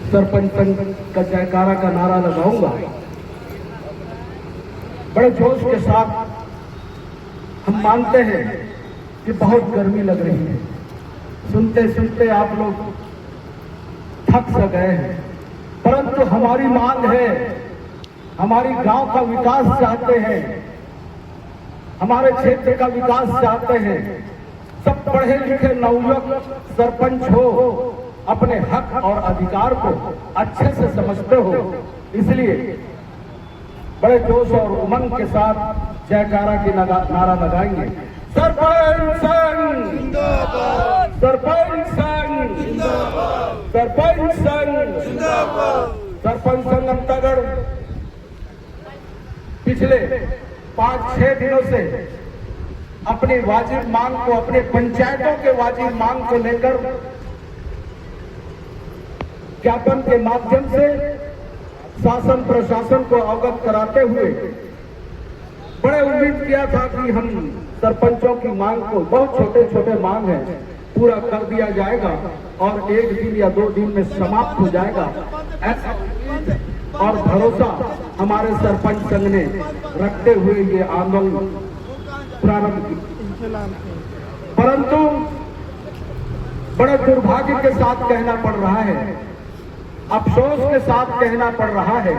सरपंच संघ का जयकारा का नारा लगाऊंगा। बड़े जोश के साथ हम मानते हैं कि बहुत गर्मी लग रही है, सुनते सुनते आप लोग थक सा गए हैं, परंतु हमारी मांग है, हमारी गांव का विकास चाहते हैं, हमारे क्षेत्र का विकास चाहते हैं। सब पढ़े लिखे नवयुवक सरपंच हो, अपने हक और अधिकार को अच्छे से समझते हो, इसलिए बड़े जोश और उमंग के साथ जयकारा की नारा लगाएंगे। सरपंच संघ जिंदाबाद, सरपंच संघ जिंदाबाद, सरपंच संघ जिंदाबाद। सरपंच संघ अंतर्गढ़ पिछले 5-6 दिनों से अपनी वाजिब मांग को, अपने पंचायतों के वाजिब मांग को लेकर ज्ञापन के माध्यम से शासन प्रशासन को अवगत कराते हुए बड़े उम्मीद किया था कि हम सरपंचों की मांग को, बहुत छोटे छोटे मांग है, पूरा कर दिया जाएगा और 1 दिन या 2 दिन में समाप्त हो जाएगा, ऐसा और भरोसा हमारे सरपंच संघ ने रखते हुए ये आंदोलन प्रारंभ किया। परंतु बड़े दुर्भाग्य के साथ कहना पड़ रहा है, अफसोस के साथ कहना पड़ रहा है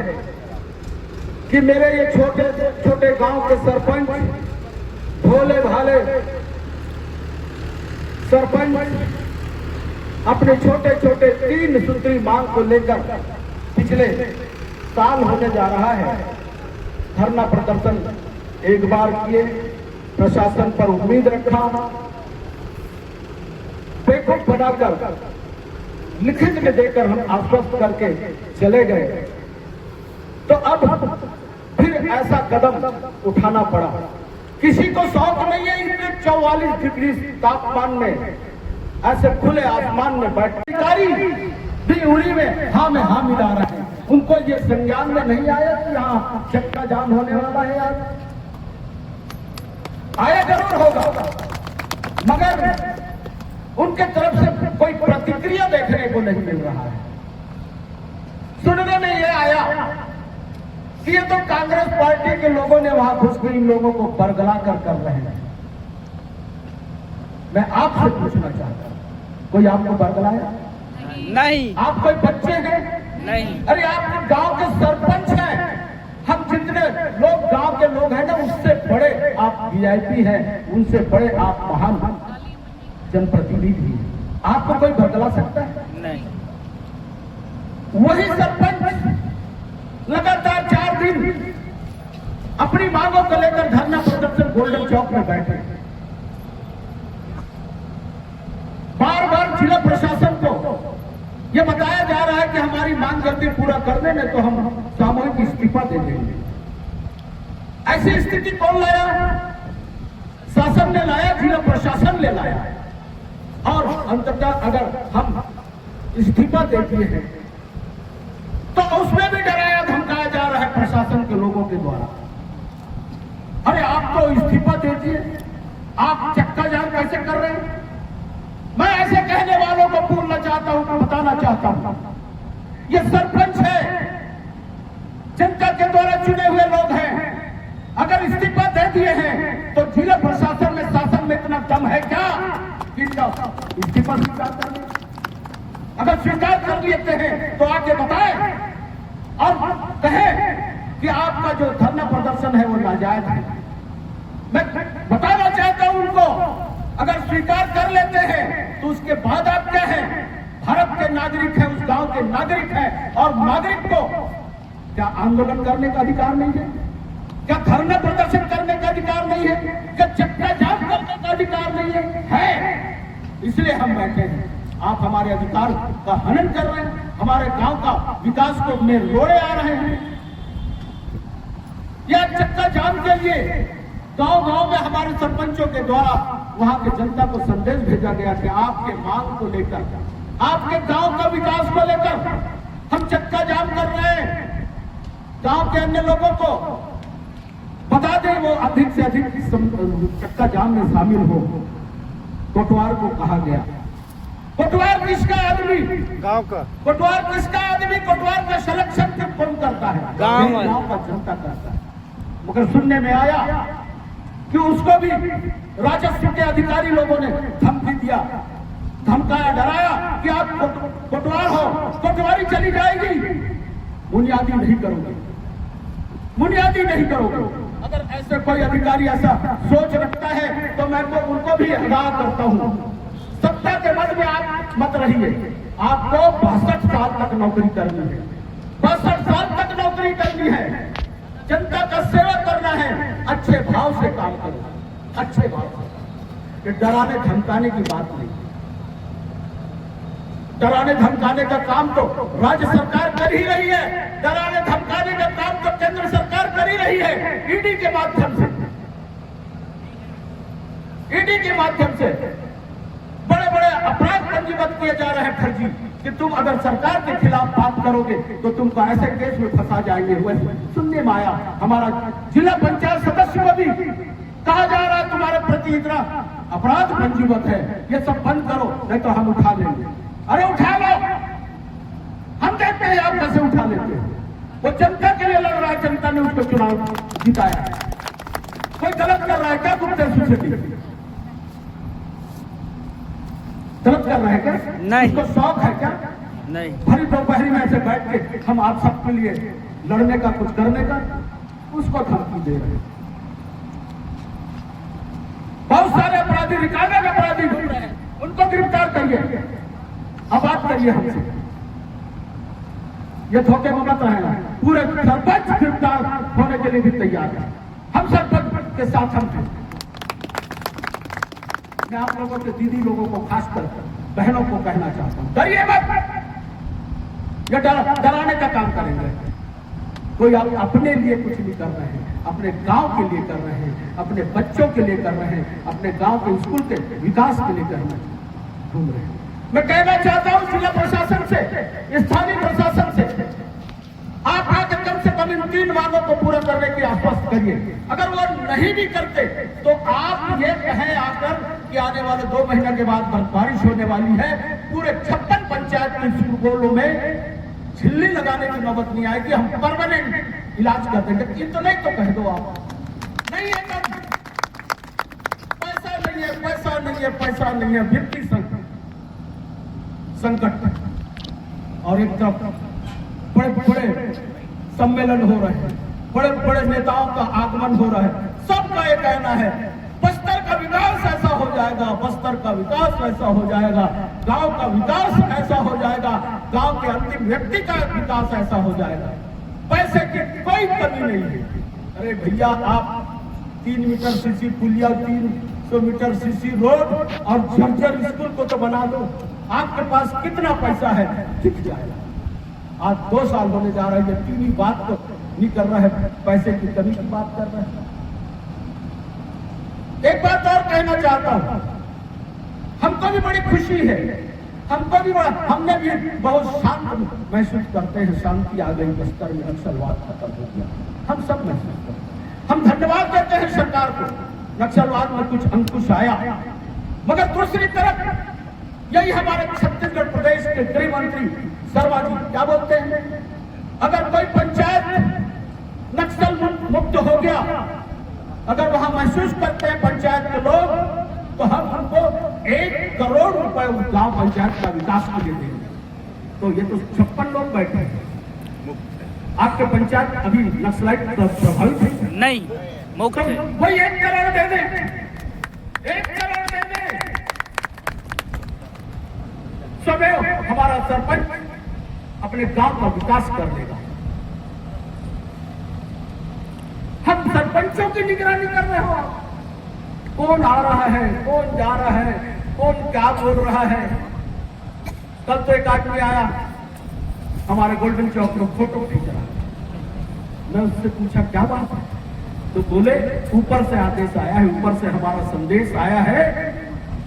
कि मेरे ये छोटे छोटे गांव के सरपंच, भोले भाले सरपंच अपने छोटे छोटे 3 सूत्री मांग को लेकर पिछले साल होने जा रहा है धरना प्रदर्शन एक बार किए, प्रशासन पर उम्मीद रखा, पेपर बनाकर लिखित में देकर हम आश्वस्त करके चले गए। तो अब फिर ऐसा कदम उठाना पड़ा। किसी को शौक नहीं है इतने 44 डिग्री तापमान में ऐसे खुले आसमान में बैठे, अधिकारी भी उड़ी में हाँ में हाँ मिला रहे हैं। उनको ये संज्ञान में नहीं आया कि यहाँ चक्का जाम होने वाला है, आज आया जरूर होगा, मगर उनके तरफ से कोई प्रतिक्रिया देखने को नहीं मिल रहा है। सुनने में ये आया कि ये तो कांग्रेस पार्टी के लोगों ने वहां घुसकर इन लोगों को बरगला कर रहे हैं। मैं आपसे पूछना चाहता हूं, कोई आपको बरगलाया? नहीं। आप कोई बच्चे हैं? नहीं। अरे आप गांव के सरपंच हैं, हम जितने लोग गांव के लोग हैं ना, उससे बड़े आप वीआईपी हैं, उनसे बड़े आप महान जनप्रतिनिधि हैं। आपको कोई बरगला सकता है? नहीं। वही सरपंच लगातार 4 दिन अपनी मांगों को लेकर धरना प्रदर्शन गोल्डन चौक में बैठे, बार बार जिला प्रशासन को यह बताया जा रहा है कि हमारी मांग जल्दी पूरा करने में तो हम सामूहिक इस्तीफा दे देंगे। ऐसी स्थिति कौन लाया? शासन ने लाया, जिला प्रशासन ने लाया। और अंततः अगर हम इस्तीफा दे दिए हैं तो उसमें भी डराया धमकाया जा रहा है प्रशासन के लोगों के द्वारा। अरे आप तो इस्तीफा दे दिए, आप चक्का जाम कैसे कर रहे हैं? मैं ऐसे कहने वालों को बोलना चाहता हूं, बताना चाहता हूं, ये सरपंच है, जनता के द्वारा चुने हुए लोग हैं। अगर इस्तीफा दे दिए हैं तो जिला प्रशासन में, शासन में इतना दम है क्या कि इनका इस्तीफा स्वीकार कर ले? अगर स्वीकार कर लेते हैं तो आके बताएं और कहें कि आपका जो धरना प्रदर्शन है वो नाजायज है। मैं बताना चाहता हूं उनको, अगर स्वीकार कर लेते हैं तो उसके बाद आप क्या हैं? भारत के नागरिक हैं, उस गांव के नागरिक हैं, और नागरिक को क्या आंदोलन करने का अधिकार नहीं है? क्या धरना प्रदर्शन करने का अधिकार नहीं है? क्या चक्का जाम करने का अधिकार नहीं है? इसलिए हम बैठे हैं। आप हमारे अधिकार का हनन कर रहे हैं, हमारे गांव का विकास को में रोड़े आ रहे हैं। या चक्का जाम के लिए गांव गांव में हमारे सरपंचों के द्वारा वहां की जनता को संदेश भेजा गया कि आपके मांग को लेकर, आपके गांव का विकास को लेकर हम चक्का जाम कर रहे हैं। गांव के अन्य लोगों को बता दें वो अधिक से अधिक चक्का जाम में शामिल हो। कोटवार को कहा गया कोटवार किसका आदमी, गांव का कोटवार किसका आदमी, कोटवार का सिलेक्शन कौन करता है? गांव का जनता करता है। मगर सुनने में आया कि उसको भी राजस्व के अधिकारी लोगों ने धमकी दिया, धमकाया, डराया कि आप कोटवार हो, कोटवारी चली जाएगी, बुनियादी नहीं करोगे, बुनियादी नहीं करोगे। अगर ऐसे कोई अधिकारी ऐसा सोच रखता है तो मैं तो उनको भी आगाह करता हूं, सत्ता के मद में आप मत रहिए। आपको 62 साल तक नौकरी करनी है, 62 साल तक नौकरी करनी है, जनता का सेवा करना है, अच्छे भाव से काम करो, अच्छे भाव से। ये डराने धमकाने की बात नहीं, डराने धमकाने का काम तो राज्य सरकार कर ही रही है, डराने धमकाने का काम तो केंद्र सरकार कर ही रही है, ईडी के माध्यम से, ईडी के माध्यम से बड़े बड़े अपराध पंजीबद्ध किए जा रहे हैं फर्जी, कि तुम अगर सरकार के खिलाफ बात करोगे तो तुमको ऐसे केस में फंसा जाएंगे। वैसे सुनने में आया हमारा जिला पंचायत सदस्य को भी कहा जा रहा है तुम्हारे प्रति इतना अपराध पंजीबद्ध है, ये सब बंद करो नहीं तो हम उठा लेंगे। अरे उठा लो, हम देखते हैं आप कैसे उठा लेते हैं। वो जनता के लिए लड़ रहा है, जनता ने उसको चुनाव जिताया, कोई गलत कर रहा है क्या? गुप्ता सोसाइटी गलत कर रहा है क्या? नहीं। उसको शौक है क्या? नहीं। भरी दोपहरी में ऐसे बैठ के हम आप सबके लिए लड़ने का, कुछ करने का, उसको धमकी दे रहे हैं। बहुत सारे अपराधी, रिकॉर्डेड अपराधी घूम रहे हैं, उनको गिरफ्तार करिए। अब बात करिए हमसे, ये धोखे में मत रहना। पूरे सरपंच गिरफ्तार होने के लिए भी तैयार है, हम सरपंच के साथ हम थे। मैं आप लोगों के दीदी लोगों को, खासकर बहनों को कहना चाहता हूं, डरिए मत। ये डराने का काम करेंगे कोई, आप अपने लिए कुछ नहीं कर रहे हैं, अपने गांव के लिए कर रहे हैं, अपने बच्चों के लिए कर रहे हैं, अपने गांव के स्कूल के विकास के लिए करना घूम रहे हैं। मैं कहना चाहता हूं जिला प्रशासन से, स्थानीय प्रशासन से, आप आकर कम से कम इन 3 मांगों को पूरा करने की आश्वस्त करिए। अगर वो नहीं भी करते तो आप ये कहें आकर कि आने वाले 2 महीने के बाद बारिश होने वाली है, पूरे 56 पंचायत के स्कूलों में झिल्ली लगाने की नौबत नहीं आएगी, हम परमानेंट इलाज कर देंगे। इतना नहीं तो कह दो आप, नहीं है कम, पैसा नहीं है, पैसा नहीं है, पैसा नहीं है, वित्तीय संकट, और एक तरफ बड़े बड़े सम्मेलन हो रहे हैं, बड़े बड़े नेताओं का आगमन हो रहा है। सबका ये कहना है बस्तर का विकास ऐसा हो जाएगा, बस्तर का विकास ऐसा हो जाएगा, गांव का विकास ऐसा हो जाएगा, गांव के अंतिम व्यक्ति का विकास ऐसा हो जाएगा, पैसे की कोई कमी नहीं है। अरे भैया, आप 3 मीटर सीसी पुलिया, 300 मीटर सीसी रोड और झज्जर स्कूल को तो बना दो, आपके पास कितना पैसा है दिख जाएगा। आज 2 साल होने जा रहा है, ये 3 बात तो नहीं कर रहा है, पैसे की कमी की बात कर रहे हैं। एक बात और कहना चाहता हूं, हमको भी बड़ी खुशी है, हमको भी बड़ा, हमने भी बहुत शांत महसूस करते हैं, शांति आ गई बस्तर में, नक्सलवाद खत्म हो गया, हम सब महसूस करते हैं। हम धन्यवाद देते हैं सरकार को, नक्सलवाद में कुछ अंकुश आया। मगर दूसरी तरफ यही हमारे छत्तीसगढ़ प्रदेश के गृह मंत्री शर्मा जी क्या बोलते हैं, अगर कोई पंचायत नक्सल मुक्त हो गया, अगर वहां महसूस करते हैं पंचायत के लोग, तो हम हमको 1 करोड़ रुपए उस गांव पंचायत का विकास के लिए देंगे। तो ये तो 56 लोग बैठे हैं, आपके पंचायत अभी नक्सलाइट प्रभावित है नहीं, मुक्त है। वही 1 करोड़ दे दें, 1 करोड़ दे दें, सदैव हमारा सरपंच अपने गांव का विकास कर देगा। हम सरपंचों की निगरानी कर रहे हो, कौन आ रहा है, कौन जा रहा है, कौन क्या बोल रहा है। कल तो एक आदमी आया हमारे गोल्डन चौक में, फोटो खींच रहा है, मैं उससे पूछा क्या बात है, तो बोले ऊपर से आदेश आया है, ऊपर से हमारा संदेश आया है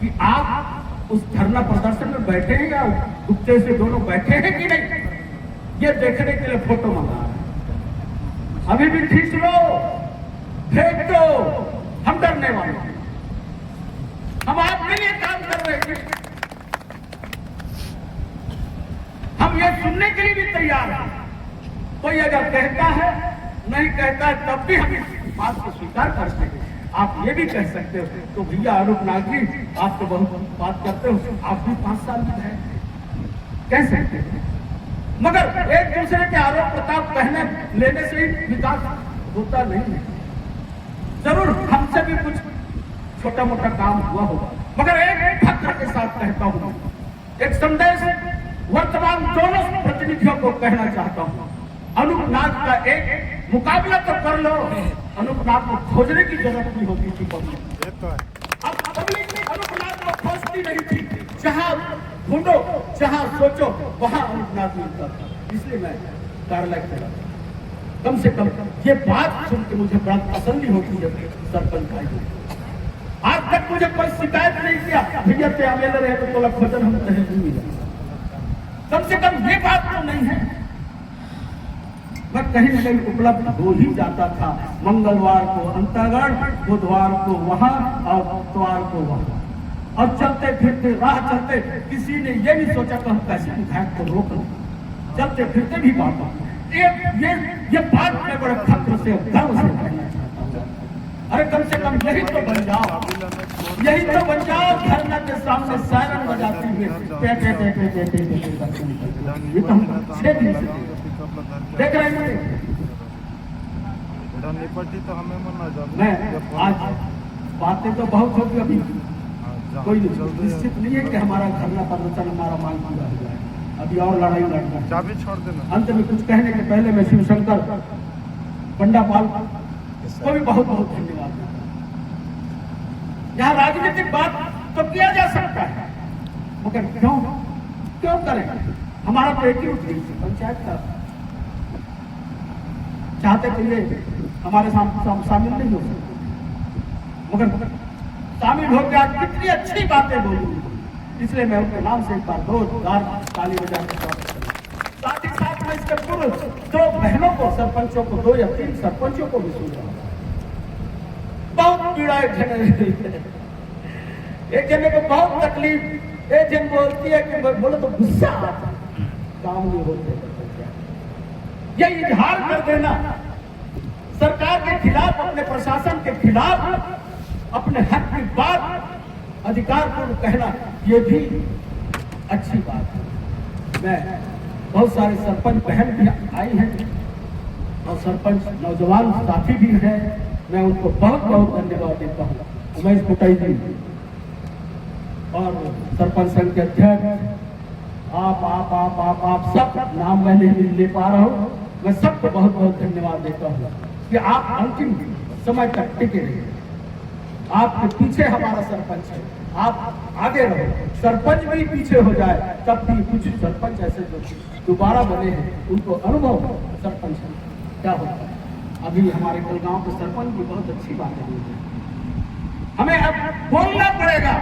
कि आप उस धरना प्रदर्शन में बैठे हैं या गुप्ते से दोनों बैठे हैं कि नहीं, ये देखने के लिए फोटो मंगा रहे हैं। अभी भी खींच लो, फेंक दो, हम डरने वाले हैं, हम आपके लिए काम कर रहे हैं। ये सुनने के लिए भी तैयार है। कोई अगर कहता है नहीं कहता है तब भी हम इस बात को स्वीकार करते हैं। आप ये भी कह सकते हो तो भैया अनूप नाग जी आप तो बहुत बात करते हो, आप भी 5 साल में हैं, कह सकते हैं। मगर एक दूसरे के आरोप प्रताप कहने लेने से ही विकास होता नहीं है। जरूर हमसे भी कुछ छोटा मोटा काम हुआ होगा, मगर एक फक्र के साथ कहता हूँ, एक संदेश वर्तमान दोनों प्रतिनिधियों को कहना चाहता हूँ। अनूप नाग का एक मुकाबला तो कर लो, अनूप नाग को खोजने की जरूरत नहीं होती थी पब्लिक। अब पब्लिक में अनूप नाग को खोजती नहीं थी, जहाँ ढूंढो जहाँ सोचो वहाँ अनूप नाग मिलता था। इसलिए मैं कार्यालय चला, कम से कम ये बात सुन के मुझे बड़ा तसल्ली होती है। सरपंच भाई आज तक मुझे कोई शिकायत नहीं किया, भैया ते अवेले रहे तो तोला खोजन हम कहीं नहीं मिला। कम से कम ये बात तो नहीं है। मैं कहीं न कहीं उपलब्ध हो ही जाता था। मंगलवार को अंतागढ़, बुधवार को वहां और इतवार को वहां, और चलते फिरते राह चलते किसी ने ये नहीं सोचा कि हम कैसे विधायक को रोक लें। चलते फिरते भी बात ये बात मैं बड़े फक्र से गर्व से कहना चाहता हूँ। अरे कम से कम यही तो बन जाओ, यही तो बन जाओ धरना के सामने सायरन बजाती हुए ये तो हम 6 दिन से देख रहे हैं। तो हमें मैं आज बातें तो बहुत होगी, अभी कोई निश्चित नहीं है कि हमारा धरना प्रदर्शन हमारा मांग पूरा हो जाए। अभी और लड़ाई लड़ना है। चाबी छोड़ देना। अंत में कुछ कहने के पहले मैं शिवशंकर पंडापाल को भी बहुत बहुत धन्यवाद देता हूं। यहाँ राजनीतिक बात तो किया जा सकता है, मगर क्यों करें? हमारा तो एक ही उद्देश्य पंचायत का, चाहते तो ये हमारे शामिल नहीं हो सकते, मगर शामिल होकर आज कितनी अच्छी बातें बोली, इसलिए मैं उनके नाम से एक बार 2 बार ताली बजा के स्वागत करूं। साथ ही साथ में इसके पूर्व 2 बहनों को, सरपंचों को, 2 या 3 सरपंचों को भी सुन रहा हूं। बहुत पीड़ा एक जने को बहुत तकलीफ, एक जन बोलती है कि बोले तो गुस्सा आता है, काम नहीं होते। ये इजहार कर देना सरकार के खिलाफ, अपने प्रशासन के खिलाफ, अपने हक की बात अधिकार पूर्व कहना, ये भी अच्छी बात है। मैं बहुत सारे सरपंच बहन भी आई हैं और सरपंच नौजवान साथी भी हैं, मैं उनको बहुत बहुत धन्यवाद देता हूँ। उमेश कुटाई जी और सरपंच संघ के अध्यक्ष, आप सब नाम मैं नहीं ले पा रहा हूँ, मैं सबको बहुत बहुत धन्यवाद देता हूँ कि आप अंतिम समय तक टिके रहे। आपके पीछे हमारा सरपंच है, आप आगे रहो। सरपंच भी पीछे हो जाए तब भी कुछ सरपंच ऐसे जो दोबारा बने हैं उनको अनुभव सरपंच क्या होता है। अभी हमारे कलगांव के सरपंच भी बहुत अच्छी बात है। हमें अब बोलना पड़ेगा,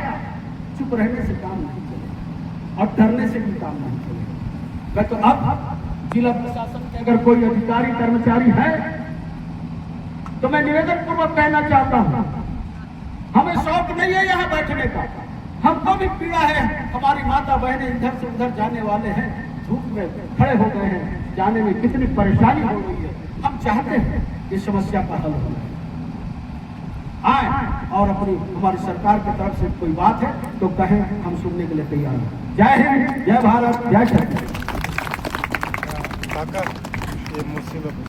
चुप रहने से काम नहीं चलेगा और डरने से भी काम नहीं चलेगा। मैं तो अब जिला प्रशासन के अगर कोई अधिकारी कर्मचारी है तो मैं निवेदन पूर्वक कहना चाहता हूं, हमें शौक नहीं है यहाँ बैठने का, हमको भी पीड़ा है। हमारी माता बहनें इधर से उधर जाने वाले हैं, धूप में खड़े हो गए हैं, जाने में कितनी परेशानी हो रही है। हम चाहते हैं इस समस्या का हल हो आए और अपनी हमारी सरकार की तरफ से कोई बात है तो कहें, हम सुनने के लिए तैयार हैं। जय हिंद, जय भारत, जय छत्तीसगढ़। ये मुसीबत